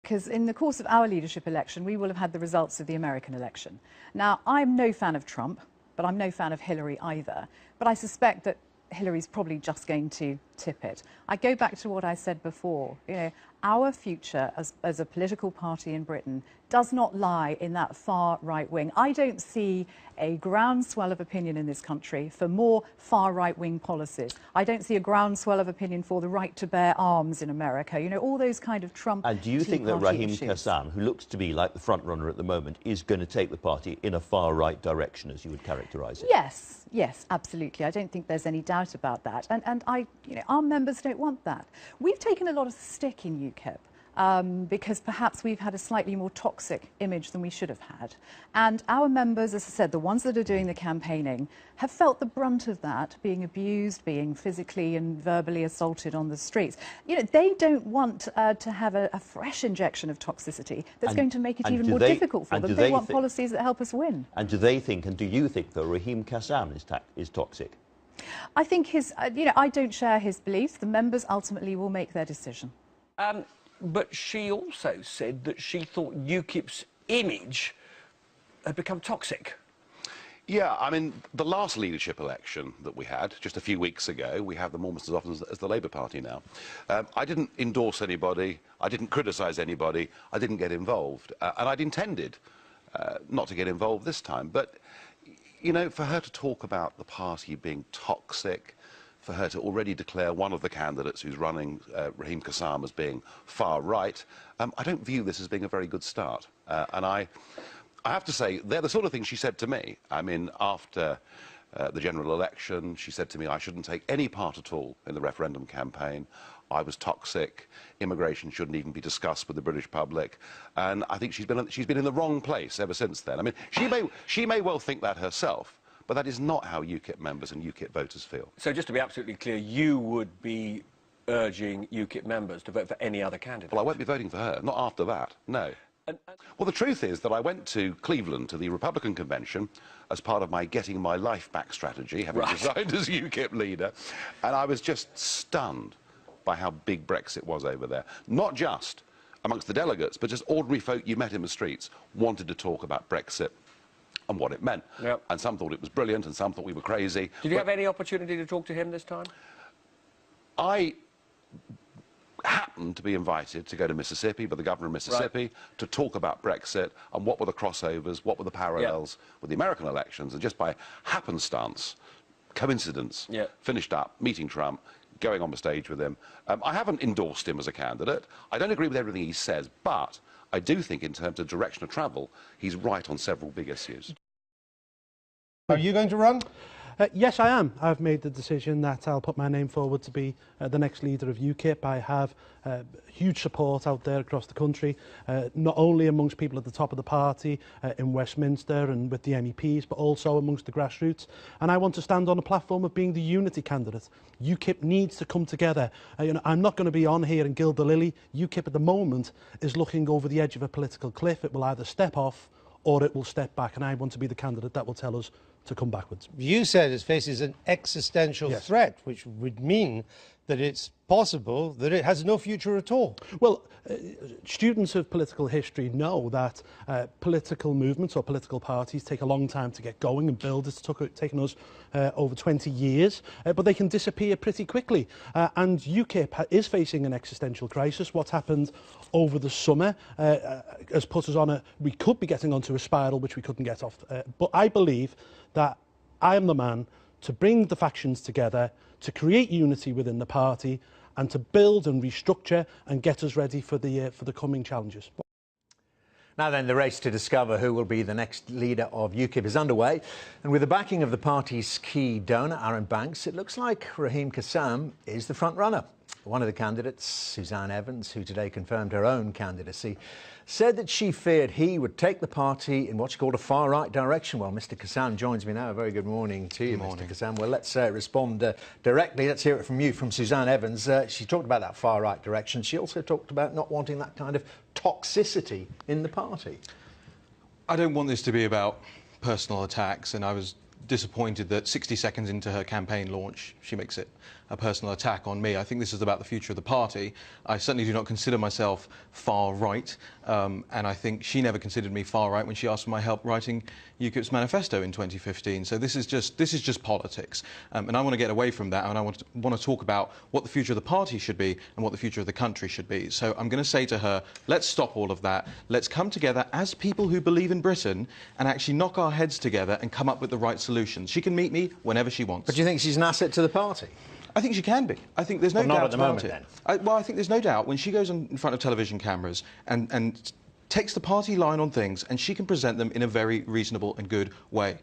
because in the course of our leadership election, we will have had the results of the American election. Now, I'm no fan of Trump, but I'm no fan of Hillary either. But I suspect that Hillary's probably just going to tip it. I go back to what I said before. You know, our future as a political party in Britain does not lie in that far right wing. I don't see a groundswell of opinion in this country for more far right wing policies. I don't see a groundswell of opinion for the right to bear arms in America. You know, all those kind of Trump. And do you think that Raheem Kassam, who looks to be like the front runner at the moment, is going to take the party in a far right direction, as you would characterise it? Yes, yes, absolutely. I don't think there's any doubt about that. And you know, our members don't want that. We've taken a lot of stick in UKIP. Because perhaps we've had a slightly more toxic image than we should have had. And our members, as I said, the ones that are doing the campaigning, have felt the brunt of that, being abused, being physically and verbally assaulted on the streets. You know, they don't want to have a fresh injection of toxicity that's going to make it even more difficult for them. They want policies that help us win. And do they think, and do you think, that Raheem Kassam is toxic? I think his, you know, I don't share his beliefs. The members ultimately will make their decision. But she also said that she thought UKIP's image had become toxic. Yeah, I mean, the last leadership election that we had, just a few weeks ago, we have them almost as often as the Labour Party now. I didn't endorse anybody, I didn't criticise anybody, I didn't get involved. And I'd intended not to get involved this time. But, you know, for her to talk about the party being toxic, for her to already declare one of the candidates who's running, Raheem Kassam, as being far right, I don't view this as being a very good start. And I have to say, they're the sort of things she said to me. I mean, after the general election, she said to me I shouldn't take any part at all in the referendum campaign. I was toxic. Immigration shouldn't even be discussed with the British public. And I think she's been in the wrong place ever since then. I mean, she may well think that herself, but that is not how UKIP members and UKIP voters feel. So just to be absolutely clear, you would be urging UKIP members to vote for any other candidate? Well, I won't be voting for her, not after that, no. Well, the truth is that I went to Cleveland to the Republican convention as part of my getting my life back strategy, having resigned as UKIP leader, and I was just stunned by how big Brexit was over there. Not just amongst the delegates, but just ordinary folk you met in the streets wanted to talk about Brexit and what it meant. Yep. And some thought it was brilliant, and some thought we were crazy. Did you have any opportunity to talk to him this time? I happened to be invited to go to Mississippi by the governor of Mississippi to talk about Brexit and what were the crossovers, what were the parallels with the American elections, and just by happenstance, coincidence, finished up meeting Trump, going on the stage with him. I haven't endorsed him as a candidate. I don't agree with everything he says, but I do think in terms of direction of travel, he's right on several big issues. Are you going to run? Yes, I am. I've made the decision that I'll put my name forward to be the next leader of UKIP. I have huge support out there across the country, not only amongst people at the top of the party in Westminster and with the MEPs, but also amongst the grassroots. And I want to stand on a platform of being the unity candidate. UKIP needs to come together. You know, I'm not going to be on here and gild the lily. UKIP at the moment is looking over the edge of a political cliff. It will either step off or it will step back, and I want to be the candidate that will tell us to come backwards. You said it faces an existential threat, which would mean that it's possible that it has no future at all. Well, students of political history know that political movements or political parties take a long time to get going and build. It's taken us over 20 years, but they can disappear pretty quickly. And UKIP is facing an existential crisis. What's happened over the summer has put us on we could be getting onto a spiral which we couldn't get off. But I believe that I am the man to bring the factions together, to create unity within the party, and to build and restructure and get us ready for the coming challenges. Now then, the race to discover who will be the next leader of UKIP is underway, and with the backing of the party's key donor, Aaron Banks, it looks like Raheem Kassam is the front runner. One of the candidates, Suzanne Evans, who today confirmed her own candidacy, said that she feared he would take the party in what's called a far-right direction. Well, Mr Kassam joins me now. A very good morning to you, Mr Kassam. Well, let's respond directly. Let's hear it from you, from Suzanne Evans. She talked about that far-right direction. She also talked about not wanting that kind of toxicity in the party. I don't want this to be about personal attacks, and I was disappointed that 60 seconds into her campaign launch, she makes it a personal attack on me. I think this is about the future of the party. I certainly do not consider myself far right, and I think she never considered me far right when she asked for my help writing UKIP's manifesto in 2015. So this is just politics, and I want to get away from that, and I want to talk about what the future of the party should be and what the future of the country should be. So I'm going to say to her, let's stop all of that. Let's come together as people who believe in Britain and actually knock our heads together and come up with the right solutions. She can meet me whenever she wants. But do you think she's an asset to the party? I think she can be. I think there's no doubt not at the about moment, it. then. Well, I think there's no doubt when she goes in front of television cameras and takes the party line on things, and she can present them in a very reasonable and good way.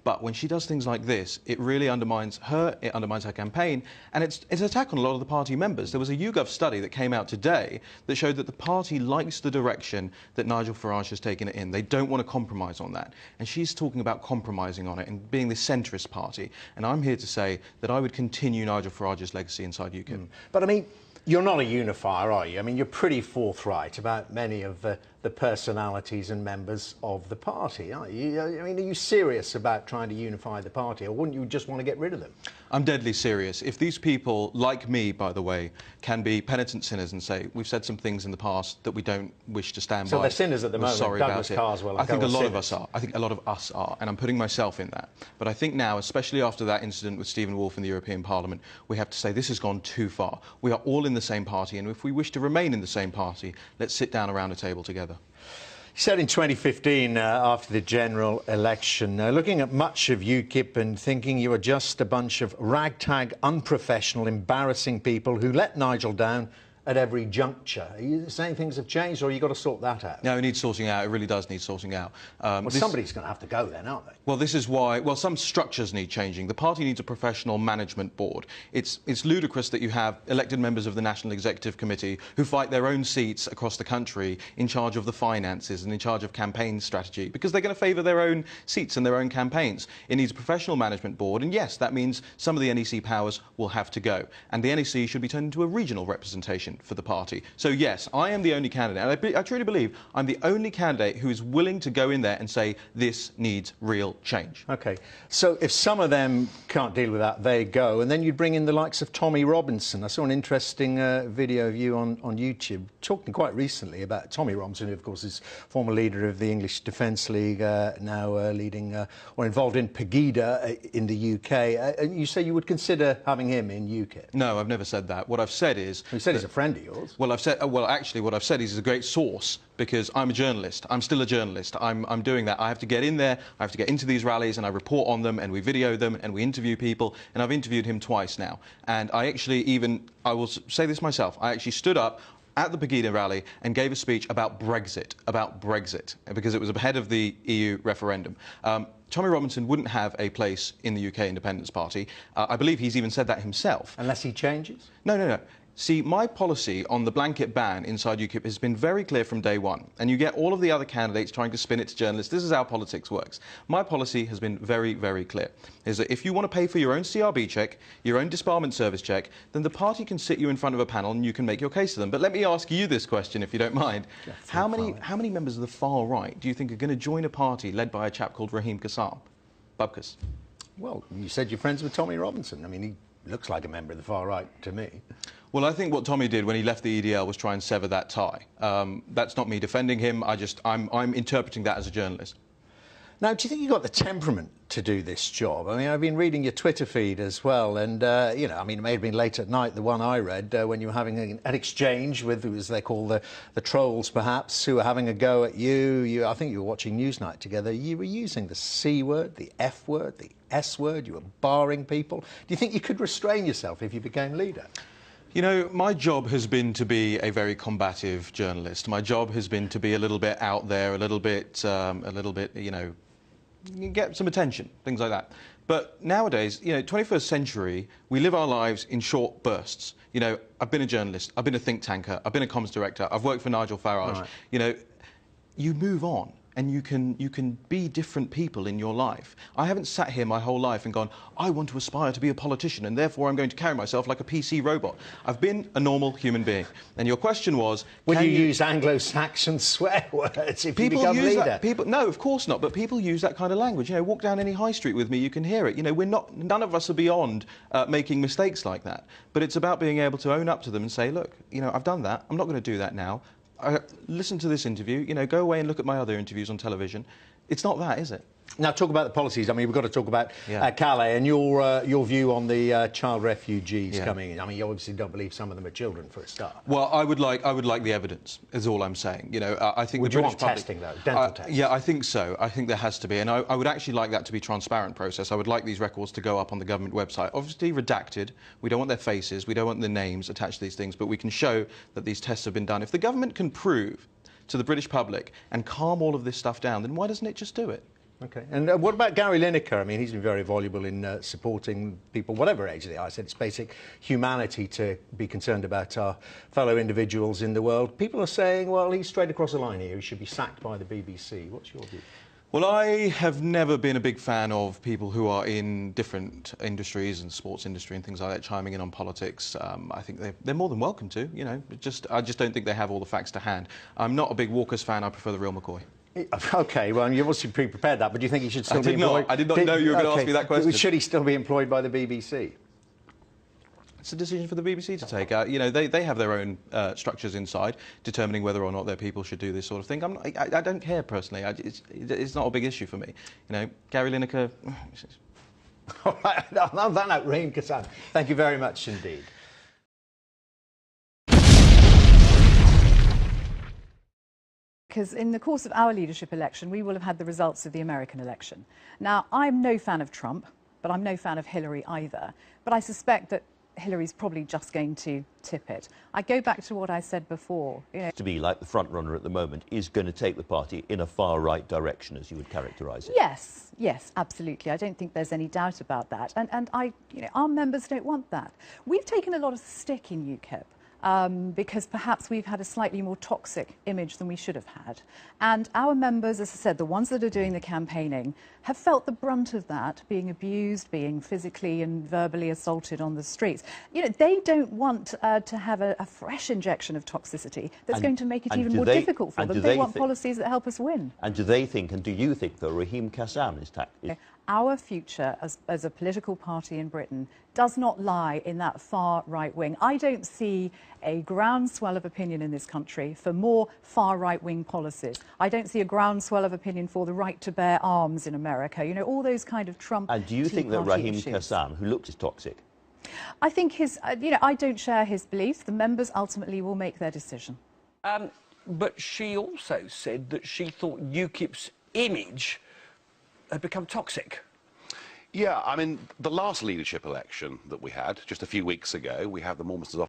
But when she does things like this, it really undermines her, it undermines her campaign, and it's an attack on a lot of the party members. There was a YouGov study that came out today that showed that the party likes the direction that Nigel Farage has taken it in. They don't want to compromise on that. And she's talking about compromising on it and being the centrist party. And I'm here to say that I would continue Nigel Farage's legacy inside UKIP. But, I mean, you're not a unifier, are you? I mean, you're pretty forthright about many of the personalities and members of the party, aren't you? I mean, are you serious about trying to unify the party, or wouldn't you just want to get rid of them? I'm deadly serious. If these people, like me, by the way, can be penitent sinners and say, we've said some things in the past that we don't wish to stand by. So they're sinners at the moment. Sorry Douglas about it. Carswell, I think a lot sinners. of us are. I think a lot of us are, and I'm putting myself in that. But I think now, especially after that incident with Stephen Wolfe in the European Parliament, we have to say this has gone too far. We are all in the same party, and if we wish to remain in the same party, let's sit down around a table together. You said in 2015, after the general election, looking at much of UKIP and thinking you were just a bunch of ragtag, unprofessional, embarrassing people who let Nigel down at every juncture. Are you saying things have changed, or you got to sort that out? No, it needs sorting out. It really does need sorting out. Well, somebody's going to have to go then, aren't they? Well, this is why... Well, some structures need changing. The party needs a professional management board. It's ludicrous that you have elected members of the National Executive Committee who fight their own seats across the country in charge of the finances and in charge of campaign strategy, because they're going to favour their own seats and their own campaigns. It needs a professional management board, and yes, that means some of the NEC powers will have to go. And the NEC should be turned into a regional representation for the party. So yes, I am the only candidate, and I truly believe I'm the only candidate who is willing to go in there and say this needs real change. OK, so if some of them can't deal with that, they go, and then you'd bring in the likes of Tommy Robinson. I saw an interesting video of you on YouTube talking quite recently about Tommy Robinson, who of course is former leader of the English Defence League, now leading or involved in Pegida in the UK. And you say you would consider having him in UKIP? No, I've never said that. What I've said is... You said he's a friend of yours. Well, actually, what I've said is he's a great source, because I'm a journalist. I'm still a journalist. I'm doing that. I have to get in there, I have to get into these rallies, and I report on them, and we video them, and we interview people, and I've interviewed him twice now. And I actually I will say this myself, I actually stood up at the Pegida rally and gave a speech about Brexit, because it was ahead of the EU referendum. Tommy Robinson wouldn't have a place in the UK Independence Party. I believe he's even said that himself. Unless he changes? No. See, my policy on the blanket ban inside UKIP has been very clear from day one. And you get all of the other candidates trying to spin it to journalists. This is how politics works. My policy has been very, very clear. Is that if you want to pay for your own CRB check, your own disbarment service check, then the party can sit you in front of a panel and you can make your case to them. But let me ask you this question, if you don't mind. How many members of the far right do you think are going to join a party led by a chap called Raheem Kassam? Bubkus. Well, you said you're friends with Tommy Robinson. I mean, he looks like a member of the far right to me. Well, I think what Tommy did when he left the EDL was try and sever that tie. That's not me defending him. I'm interpreting that as a journalist. Now, do you think you've got the temperament to do this job? I mean, I've been reading your Twitter feed as well, and, you know, I mean, it may have been late at night, the one I read, when you were having an exchange with, as they call the trolls, perhaps, who were having a go at you. I think you were watching Newsnight together. You were using the C word, the F word, the S word. You were barring people. Do you think you could restrain yourself if you became leader? You know, my job has been to be a very combative journalist. My job has been to be a little bit out there, a little bit, you know, get some attention, things like that. But nowadays, you know, 21st century, we live our lives in short bursts. You know, I've been a journalist, I've been a think tanker, I've been a comms director, I've worked for Nigel Farage. Right. You know, you move on. and you can be different people in your life. I haven't sat here my whole life and gone, I want to aspire to be a politician and therefore I'm going to carry myself like a PC robot. I've been a normal human being. And your question was... Would you use Anglo-Saxon swear words if you become leader? No, of course not, but people use that kind of language. You know, walk down any high street with me, you can hear it. You know, none of us are beyond making mistakes like that. But it's about being able to own up to them and say, look, you know, I've done that, I'm not going to do that now. Listen to this interview, you know, go away and look at my other interviews on television. It's not that, is it? Now, talk about the policies. I mean, we've got to talk about Calais and your view on the child refugees coming in. I mean, you obviously don't believe some of them are children, for a start. Well, I would like the evidence, is all I'm saying. You know, I think would the you British want public, testing, though? Dental testing? Yeah, I think so. I think there has to be. And I would actually like that to be a transparent process. I would like these records to go up on the government website. Obviously redacted. We don't want their faces. We don't want their names attached to these things. But we can show that these tests have been done. If the government can prove to the British public and calm all of this stuff down, then why doesn't it just do it? OK. And what about Gary Lineker? I mean, he's been very voluble in supporting people, whatever age they are. I said it's basic humanity to be concerned about our fellow individuals in the world. People are saying, well, he's straight across the line here. He should be sacked by the BBC. What's your view? Well, I have never been a big fan of people who are in different industries and sports industry and things like that chiming in on politics. I think they're more than welcome to, you know. I just don't think they have all the facts to hand. I'm not a big Walker's fan. I prefer the real McCoy. OK, well, you obviously pre-prepared that, but do you think he should still be employed? I did not know you were going to ask me that question. Should he still be employed by the BBC? It's a decision for the BBC to take. You know, they have their own structures inside, determining whether or not their people should do this sort of thing. I don't care, personally. It's not a big issue for me. You know, Gary Lineker... All right, on that note, Raheem Kassam, thank you very much indeed. Because in the course of our leadership election, we will have had the results of the American election. Now, I'm no fan of Trump, but I'm no fan of Hillary either. But I suspect that Hillary's probably just going to tip it. I go back to what I said before. You know, to be like the front runner at the moment is going to take the party in a far right direction, as you would characterise it. Yes, yes, absolutely. I don't think there's any doubt about that. And you know, our members don't want that. We've taken a lot of stick in UKIP. Because perhaps we've had a slightly more toxic image than we should have had. And our members, as I said, the ones that are doing the campaigning, have felt the brunt of that, being abused, being physically and verbally assaulted on the streets. You know, they don't want to have a fresh injection of toxicity that's going to make it even more difficult for them. They want policies that help us win. And do they think, and do you think, that Raheem Kassam is our future as a political party in Britain does not lie in that far right wing. I don't see a groundswell of opinion in this country for more far right wing policies. I don't see a groundswell of opinion for the right to bear arms in America. You know, all those kind of Trump. And do you think that Raheem Kassam, who looks toxic? I think his, you know, I don't share his beliefs. The members ultimately will make their decision. But she also said that she thought UKIP's image had become toxic. Yeah, I mean, the last leadership election that we had, just a few weeks ago, we had the Montage